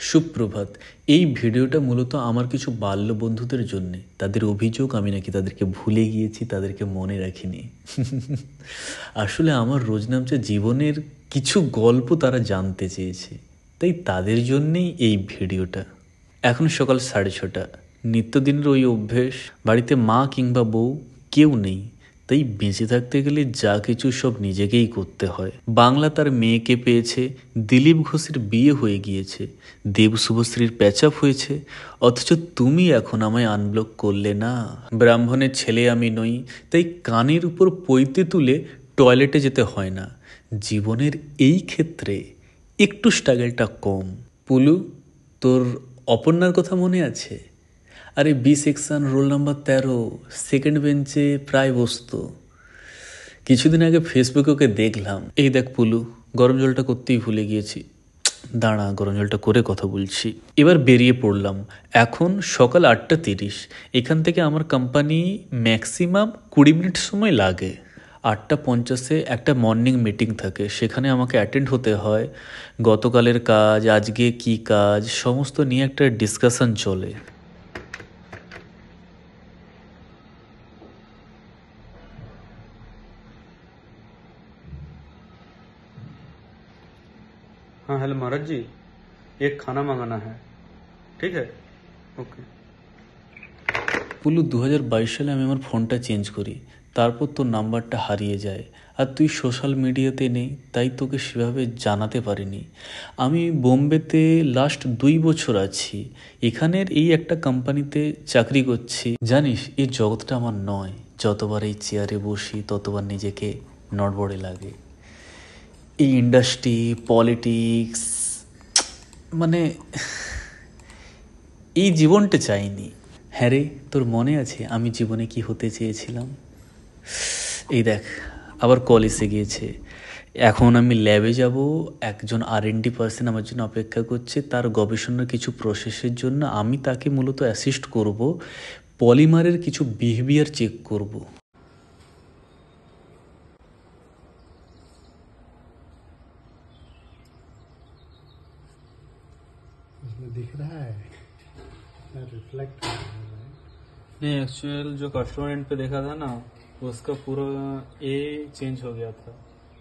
সুপ্রভাত। এই ভিডিওটা মূলত আমার কিছু বাল্য বন্ধুদের জন্যে। তাদের অভিযোগ আমি নাকি তাদেরকে ভুলে গিয়েছি, তাদেরকে মনে রাখিনি। আসলে আমার রোজ নামছে জীবনের কিছু গল্প তারা জানতে চেয়েছে, তাই তাদের জন্যেই এই ভিডিওটা। এখন সকাল 6:30। নিত্যদিনের ওই অভ্যেস, বাড়িতে মা কিংবা বউ কেউ নেই, তাই বেঁচে থাকতে গেলে যা কিছু সব নিজেকেই করতে হয়। বাংলা তার মেয়েকে পেয়েছে, দিলীপ ঘোষের বিয়ে হয়ে গিয়েছে, দেব শুভশ্রীর প্যাচআপ হয়েছে, অথচ তুমি এখন আমায় আনব্লক করলে না। ব্রাহ্মণের ছেলে আমি নই, তাই কানের উপর পৈতে তুলে টয়লেটে যেতে হয় না। জীবনের এই ক্ষেত্রে একটু স্ট্রাগলটা কম। পুলু, তোর অপর্ণার কথা মনে আছে? আরে B section, roll number 13, second বেঞ্চে প্রায় বসতো। কিছুদিন আগে ফেসবুকে ওকে দেখলাম। এই দেখ পুলু, গরম জলটা করতেই ভুলে গিয়েছি। দাঁড়া, গরম জলটা করে কথা বলছি। এবার বেরিয়ে পড়লাম। এখন সকাল 8:30। এখান থেকে আমার কোম্পানি ম্যাক্সিমাম 20 মিনিট সময় লাগে। 8:50-এ একটা মর্নিং মিটিং থাকে, সেখানে আমাকে অ্যাটেন্ড হতে হয়। গতকালের কাজ, আজকে কি কাজ, সমস্ত নিয়ে একটা ডিসকাশন চলে। हाँ हेलो महाराज जी, एक खाना मंगाना है। ठीक है, ओके। পুলু, 2022 সালে আমি আমার ফোনটা চেঞ্জ করি, তারপর তোর নাম্বারটা হারিয়ে যায়। আর তুই সোশ্যাল মিডিয়াতে নেই, তাই তোকে সেভাবে জানাতে পারিনি। আমি বোম্বেতে লাস্ট 2 বছর আছি। এখানের এই একটা কোম্পানিতে চাকরি করছি। জানিস, এই জগৎটা আমার নয়। যতবার এই চেয়ারে বসি ততবার নিজেকে নড়বড়ে লাগে। এই ইন্ডাস্ট্রি, পলিটিক্স, মানে এই জীবনটা চাইনি। হ্যাঁ রে, তোর মনে আছে আমি জীবনে কি হতে চেয়েছিলাম? এই দেখ, আবার কল এসে গিয়েছে। এখন আমি ল্যাবে যাব, একজন R&D পার্সন আমার জন্য অপেক্ষা করছে। তার গবেষণার কিছু প্রসেসের জন্য আমি তাকে মূলত অ্যাসিস্ট করব, পলিমারের কিছু বিহেভিয়ার চেক করব। दिख रहा है, रिफ्लेक्ट कर रहा है। नहीं, एक्चुअल जो कस्टमर एंड पे देखा था ना, उसका पूरा ए चेंज हो गया था।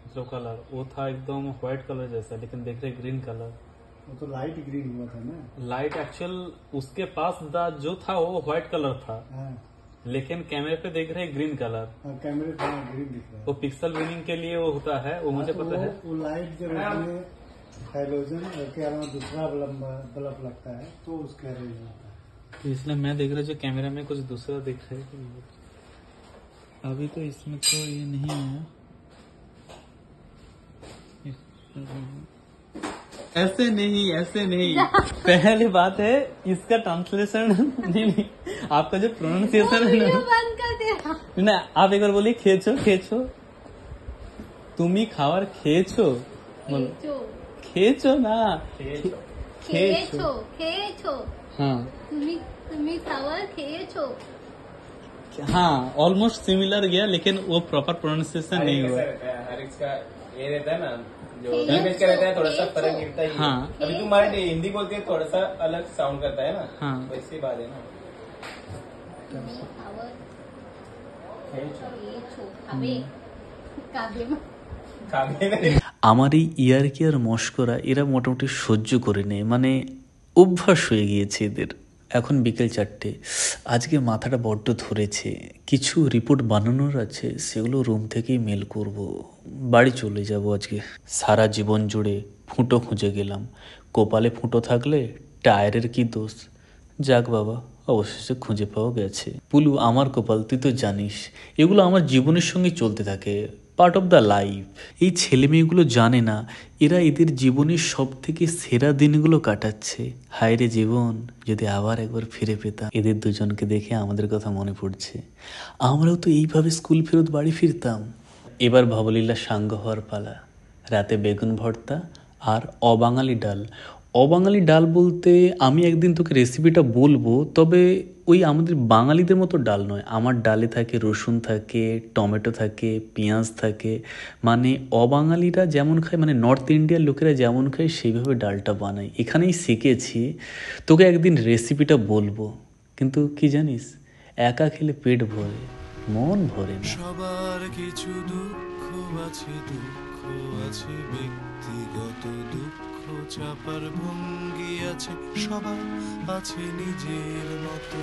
मतलब कलर वो था एकदम व्हाइट कलर जैसा, लेकिन देख रहे ग्रीन कलर। वो तो लाइट ग्रीन हुआ था ना। लाइट एक्चुअल उसके पास जो था वो व्हाइट कलर था, हाँ, लेकिन कैमरे पे देख रहे ग्रीन कलर। हाँ, कैमरे पे ग्रीन दिख रहा है। वो पिक्सल विनिंग के लिए वो होता है, वो मुझे हाँ, तो पता है। वो लाइट जब उसमें हाइड्रोजन के अलावा दूसरा बल्ब लगता है तो उसका रेज होता है। तो इसलिए मैं देख रहा जो कैमरा में कुछ दूसरा दिख रहा है। अभी तो इसमें तो ये नहीं है। ऐसे नहीं, ऐसे नहीं। पहली बात है इसका ट्रांसलेशन नहीं, आपका जो प्रोनाउंसिएशन है ना, आप एक बार बोलिए खेचो खेचो। तुम्ही खावर खेचो, बोलो खेचो ना, खेचो। हाँ तुम्ही खावर खेचो। हाँ, ऑलमोस्ट सिमिलर गया, लेकिन वो प्रॉपर प्रोनाउंसिएशन नहीं हुआ। हर इसका ये रहता है ना, जो लैंग्वेज का रहता है, थोड़ा सा फर्क गिरता ही है। हाँ। अभी तुम्हारे हिंदी बोलते हैं, थोड़ा सा अलग साउंड करता है ना। हाँ। वैसी बात है ना। तुम्ही खावर खेचो। खावे আমার এই ইয়ারকি আর মস্করা এরা মোটামুটি সহ্য করে নেয়, মানে অভ্যাস হয়ে গিয়েছে এদের। এখন বিকেল 4টে। আজকে মাথাটা বড্ড ধরেছে, কিছু রিপোর্ট বানানোর আছে, সেগুলো রুম থেকেই মেল করব। বাড়ি চলে যাব আজকে। সারা জীবন জুড়ে ফুটো খুঁজে গেলাম, কপালে ফুটো থাকলে টায়ারের কি দোষ। যাক বাবা, অবশেষে খুঁজে পাওয়া গেছে। পুলু, আমার কপাল তুই তো জানিস, এগুলো আমার জীবনের সঙ্গে চলতে থাকে, পার্ট অফ দ্য লাইফ। এই ছেলে মেয়েগুলো জানে না এরা এদের জীবনের সব থেকে সেরা দিনগুলো কাটাচ্ছে। হায় রে জীবন, যদি আবার একবার ফিরে পেতাম। এদের দুজনকে দেখে আমাদের কথা মনে পড়ছে, আমরাও তো এইভাবে স্কুল ফেরত বাড়ি ফিরতাম। এবার ভবলীলা সাঙ্গ হওয়ার পালা। রাতে বেগুন ভর্তা আর অবাঙালি ডাল, অবাঙালি ডাল বলতে আমি একদিন তোকে রেসিপিটা বলবো, তবে ওই আমাদের বাঙালিদের মতো ডাল নয়। আমার ডালে থাকে রসুন থাকে, টমেটো থাকে, পেঁয়াজ থাকে, মানে অবাঙালিরা যেমন খায়, মানে নর্থ ইন্ডিয়ার লোকেরা যেমন খায় সেইভাবে ডালটা বানাই। এখানেই শিখেছি, তোকে একদিন রেসিপিটা বলবো। কিন্তু কি জানিস, একা খেলে পেট ভরে, মন ভরে না। সবার কিছু দুঃখ আছে, দুঃখ আছে ব্যক্তিগত দুঃখ, চাপার ভঙ্গি আছে, সবার আছে নিজের মতো।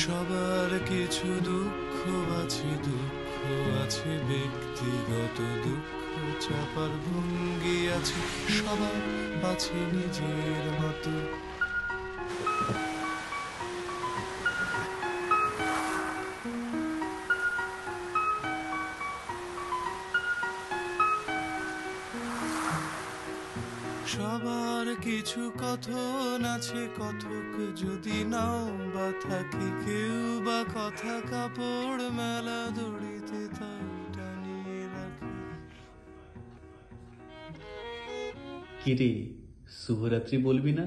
সবার কিছু দুঃখ আছে, দুঃখ আছে ব্যক্তিগত দুঃখ, চাপার ভঙ্গি আছে, সবার আছে নিজের মতো। সবার কিছু কথন আছে, কথক যদি নাও বা থাকে, কেউ বা কথা কাপড় মেলা দড়িতে তাই টানিয়ে রাখে। কিরে, শুভরাত্রি বলবি না?